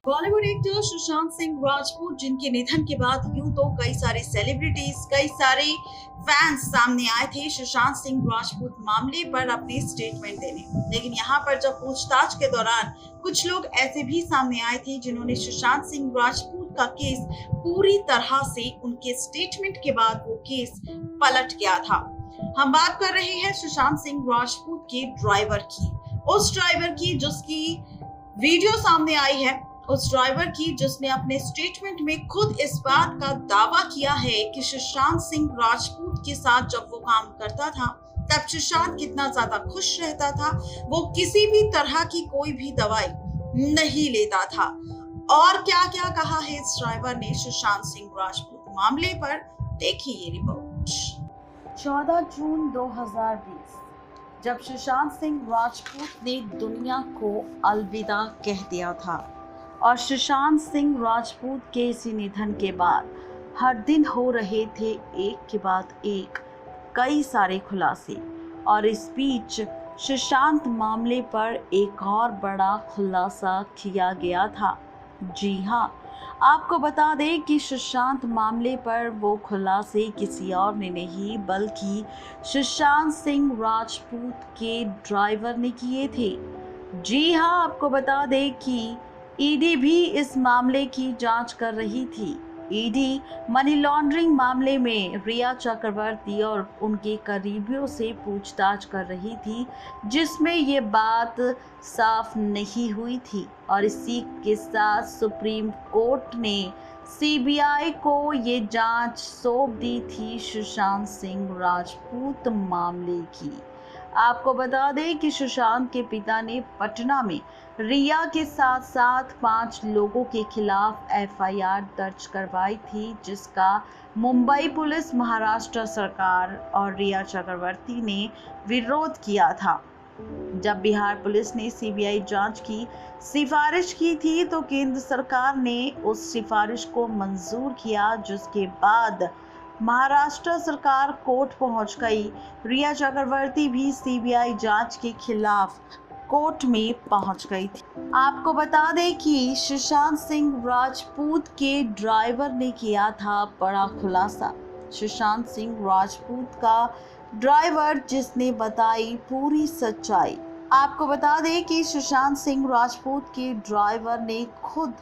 Bollywood actor Sushant Singh Rajput जिनके निधन के बाद यूं तो कई सारे सेलिब्रिटीज कई सारे फैंस सामने आए थे सुशांत सिंह राजपूत मामले पर अपने स्टेटमेंट देने। लेकिन यहाँ पर जब पूछताछ के दौरान कुछ लोग ऐसे भी सामने आए थे जिन्होंने सुशांत सिंह राजपूत का केस पूरी तरह से उनके स्टेटमेंट के बाद वो केस पलट गया था। हम बात कर रहे हैं सुशांत सिंह राजपूत के ड्राइवर की, उस ड्राइवर की जिसकी वीडियो सामने आई है, उस ड्राइवर की जिसने अपने स्टेटमेंट में खुद इस बात का दावा किया है कि सुशांत सिंह राजपूत के साथ जब वो काम करता था तब सुशांत कितना ज्यादा खुश रहता था, वो किसी भी तरह की कोई भी दवाई नहीं लेता था। और क्या क्या कहा है इस ड्राइवर ने सुशांत सिंह राजपूत मामले पर, देखिए ये रिपोर्ट। 14 जून 2020 जब सुशांत सिंह राजपूत ने दुनिया को अलविदा कह दिया था और सुशांत सिंह राजपूत के इसी निधन के बाद हर दिन हो रहे थे एक के बाद एक कई सारे खुलासे, और इस बीच सुशांत मामले पर एक और बड़ा खुलासा किया गया था। जी हाँ, आपको बता दें कि सुशांत मामले पर वो खुलासे किसी और ने नहीं बल्कि सुशांत सिंह राजपूत के ड्राइवर ने किए थे। जी हाँ, आपको बता दें कि ईडी भी इस मामले की जांच कर रही थी। ईडी मनी लॉन्ड्रिंग मामले में रिया चक्रवर्ती और उनके करीबियों से पूछताछ कर रही थी, जिसमें ये बात साफ नहीं हुई थी। और इसी के साथ सुप्रीम कोर्ट ने सीबीआई को ये जांच सौंप दी थी सुशांत सिंह राजपूत मामले की। आपको बता दें कि सुशांत के पिता ने पटना में रिया के साथ साथ 5 लोगों के खिलाफ एफआईआर दर्ज करवाई थी, जिसका मुंबई पुलिस, महाराष्ट्र सरकार और रिया चक्रवर्ती ने विरोध किया था। जब बिहार पुलिस ने सीबीआई जांच की सिफारिश की थी तो केंद्र सरकार ने उस सिफारिश को मंजूर किया, जिसके बाद महाराष्ट्र सरकार कोर्ट पहुंच गई। रिया चक्रवर्ती भी सीबीआई जांच के खिलाफ कोर्ट में पहुंच गई थी। आपको बता दें कि सुशांत सिंह राजपूत के ड्राइवर ने किया था बड़ा खुलासा। सुशांत सिंह राजपूत का ड्राइवर जिसने बताई पूरी सच्चाई। आपको बता दें कि सुशांत सिंह राजपूत के ड्राइवर ने खुद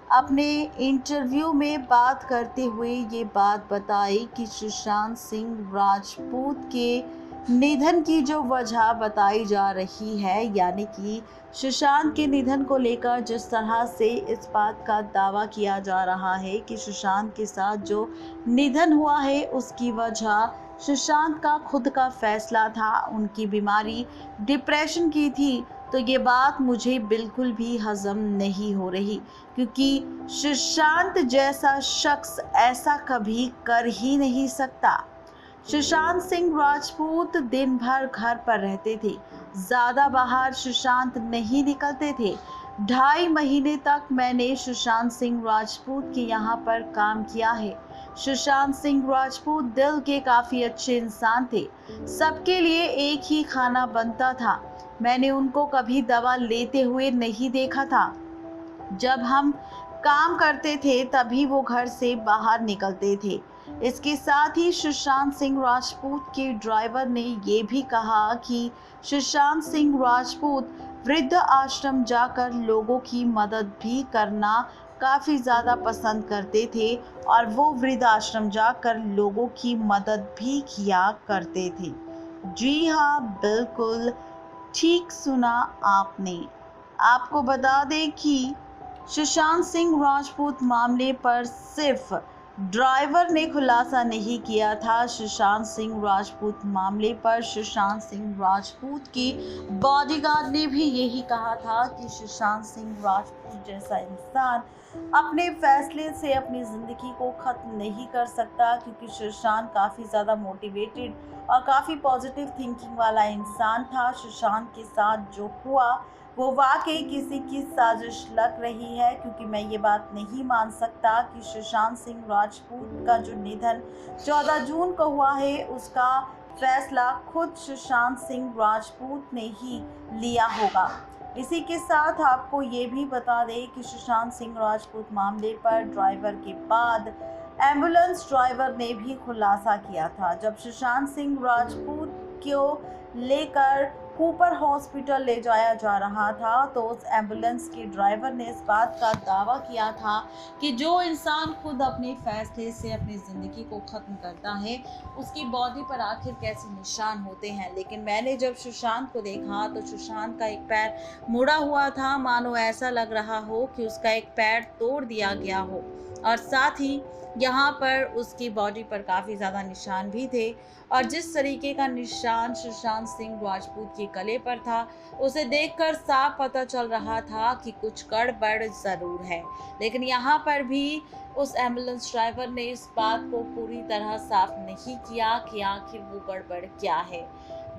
अपने इंटरव्यू में बात करते हुए ये बात बताई कि सुशांत सिंह राजपूत के निधन की जो वजह बताई जा रही है, यानी कि सुशांत के निधन को लेकर जिस तरह से इस बात का दावा किया जा रहा है कि सुशांत के साथ जो निधन हुआ है उसकी वजह सुशांत का खुद का फैसला था, उनकी बीमारी डिप्रेशन की थी। तो ये बात मुझे बिल्कुल भी हजम नहीं हो रही, क्योंकि सुशांत जैसा शख्स ऐसा कभी कर ही नहीं सकता। सुशांत सिंह राजपूत दिन भर घर पर रहते थे, ज़्यादा बाहर सुशांत नहीं निकलते थे। 2.5 महीने तक मैंने सुशांत सिंह राजपूत के यहाँ पर काम किया है। सुशांत सिंह राजपूत दिल के काफ़ी अच्छे इंसान थे, सबके लिए एक ही खाना बनता था। मैंने उनको कभी दवा लेते हुए नहीं देखा था। जब हम काम करते थे तभी वो घर से बाहर निकलते थे। इसके साथ ही सुशांत सिंह राजपूत के ड्राइवर ने ये भी कहा कि सुशांत सिंह राजपूत वृद्ध आश्रम जाकर लोगों की मदद भी करना काफ़ी ज़्यादा पसंद करते थे और वो वृद्ध आश्रम जाकर लोगों की मदद भी किया करते थे। जी हाँ, बिल्कुल ठीक सुना आपने। आपको बता दें कि सुशांत सिंह राजपूत मामले पर सिर्फ ड्राइवर ने खुलासा नहीं किया था। सुशांत सिंह राजपूत मामले पर सुशांत सिंह राजपूत की बॉडीगार्ड ने भी यही कहा था कि सुशांत सिंह राजपूत जैसा इंसान अपने फैसले से अपनी ज़िंदगी को ख़त्म नहीं कर सकता, क्योंकि सुशांत काफ़ी ज़्यादा मोटिवेटेड और काफ़ी पॉजिटिव थिंकिंग वाला इंसान था। सुशांत के साथ जो हुआ वो वाकई किसी की साजिश लग रही है, क्योंकि मैं ये बात नहीं मान सकता कि सुशांत सिंह राजपूत का जो निधन 14 जून को हुआ है उसका फैसला खुद सुशांत सिंह राजपूत ने ही लिया होगा। इसी के साथ आपको ये भी बता दें कि सुशांत सिंह राजपूत मामले पर ड्राइवर के बाद एम्बुलेंस ड्राइवर ने भी खुलासा किया था। जब सुशांत सिंह राजपूत को लेकर कूपर हॉस्पिटल ले जाया जा रहा था तो उस एम्बुलेंस के ड्राइवर ने इस बात का दावा किया था कि जो इंसान खुद अपने फैसले से अपनी ज़िंदगी को ख़त्म करता है उसकी बॉडी पर आखिर कैसे निशान होते हैं। लेकिन मैंने जब सुशांत को देखा तो सुशांत का एक पैर मुड़ा हुआ था, मानो ऐसा लग रहा हो कि उसका एक पैर तोड़ दिया गया हो, और साथ ही यहाँ पर उसकी बॉडी पर काफ़ी ज़्यादा निशान भी थे। और जिस तरीके का निशान सुशांत सिंह राजपूत के गले पर था उसे देखकर साफ पता चल रहा था कि कुछ गड़बड़ ज़रूर है। लेकिन यहाँ पर भी उस एम्बुलेंस ड्राइवर ने इस बात को पूरी तरह साफ नहीं किया कि आखिर वो गड़बड़ क्या है।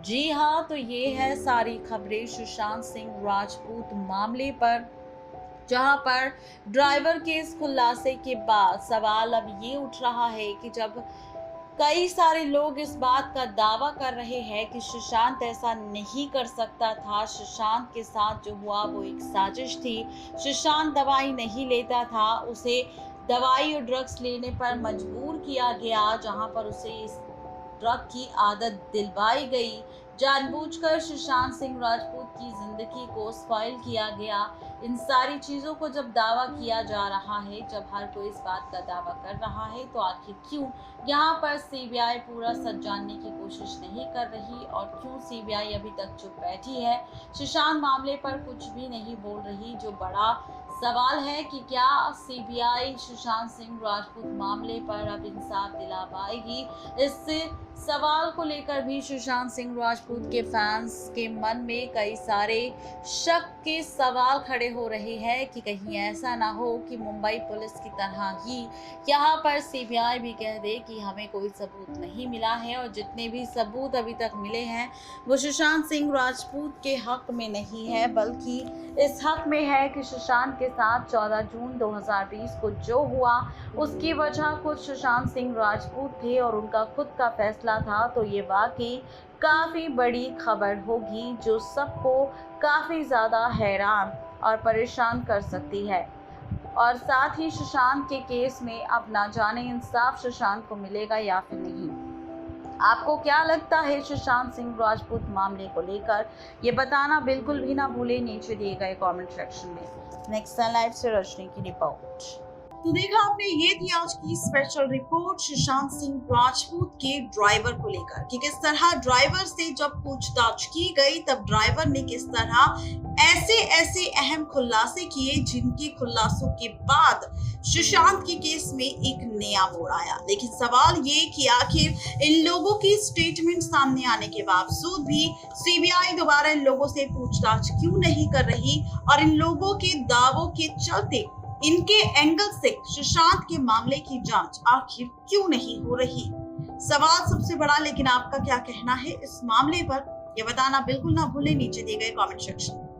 जी हाँ, तो ये है सारी खबरें सुशांत सिंह राजपूत मामले पर, जहां पर ड्राइवर के इस खुलासे के बाद सवाल अब ये उठ रहा है कि जब कई सारे लोग इस बात का दावा कर रहे हैं कि सुशांत ऐसा नहीं कर सकता था, सुशांत के साथ जो हुआ वो एक साजिश थी, सुशांत दवाई नहीं लेता था, उसे दवाई और ड्रग्स लेने पर मजबूर किया गया, जहां पर उसे इस ड्रग की आदत दिलवाई गई, जानबूझकर सुशांत सिंह राजपूत की जिंदगी को स्पॉइल किया गया। इन सारी चीज़ों को जब दावा किया जा रहा है, जब हर कोई इस बात का दावा कर रहा है, तो आखिर क्यों यहाँ पर सीबीआई पूरा सच जानने की कोशिश नहीं कर रही और क्यों सीबीआई अभी तक चुप बैठी है, सुशांत मामले पर कुछ भी नहीं बोल रही। जो बड़ा सवाल है कि क्या सीबीआई सुशांत सिंह राजपूत मामले पर अब इंसाफ दिला पाएगी, इस सवाल को लेकर भी सुशांत सिंह राजपूत के फैंस के मन में कई सारे शक के सवाल खड़े हो रहे हैं कि कहीं ऐसा ना हो कि मुंबई पुलिस की तरह ही यहाँ पर सीबीआई भी कह दे कि हमें कोई सबूत नहीं मिला है और जितने भी सबूत अभी तक मिले हैं वो सुशांत सिंह राजपूत के हक में नहीं है, बल्कि इस हक में है कि सुशांत के साथ 14 जून 2020 को जो हुआ उसकी वजह खुद सुशांत सिंह राजपूत थे और उनका खुद का फैसला था। तो ये वाकई काफ़ी बड़ी खबर होगी जो सबको काफ़ी ज़्यादा हैरान और परेशान कर सकती है। और साथ ही सुशांत के केस में अब ना जाने इंसाफ सुशांत को मिलेगा या फिर नहीं। आपको क्या लगता है सुशांत सिंह राजपूत मामले को लेकर, ये बताना बिल्कुल भी ना भूलें नीचे दिए गए कमेंट सेक्शन में। नेक्स्ट लाइव से रजनी की रिपोर्ट। तो देखा आपने, ये थी आज की स्पेशल रिपोर्ट सुशांत सिंह राजपूत के ड्राइवर को लेकर कि किस तरह ड्राइवर से जब पूछताछ की गई तब ड्राइवर ने किस तरह ऐसे अहम खुलासे किए जिनके खुलासों के बाद सुशांत के केस में एक नया मोड़ आया। लेकिन सवाल ये कि आखिर इन लोगों की स्टेटमेंट सामने आने के बावजूद भी सीबीआई दोबारा इन लोगों से पूछताछ क्यों नहीं कर रही और इन लोगों के दावों के चलते इनके एंगल से सुशांत के मामले की जांच आखिर क्यों नहीं हो रही। सवाल सबसे बड़ा, लेकिन आपका क्या कहना है इस मामले पर, यह बताना बिल्कुल ना भूलें नीचे दिए गए कमेंट सेक्शन में।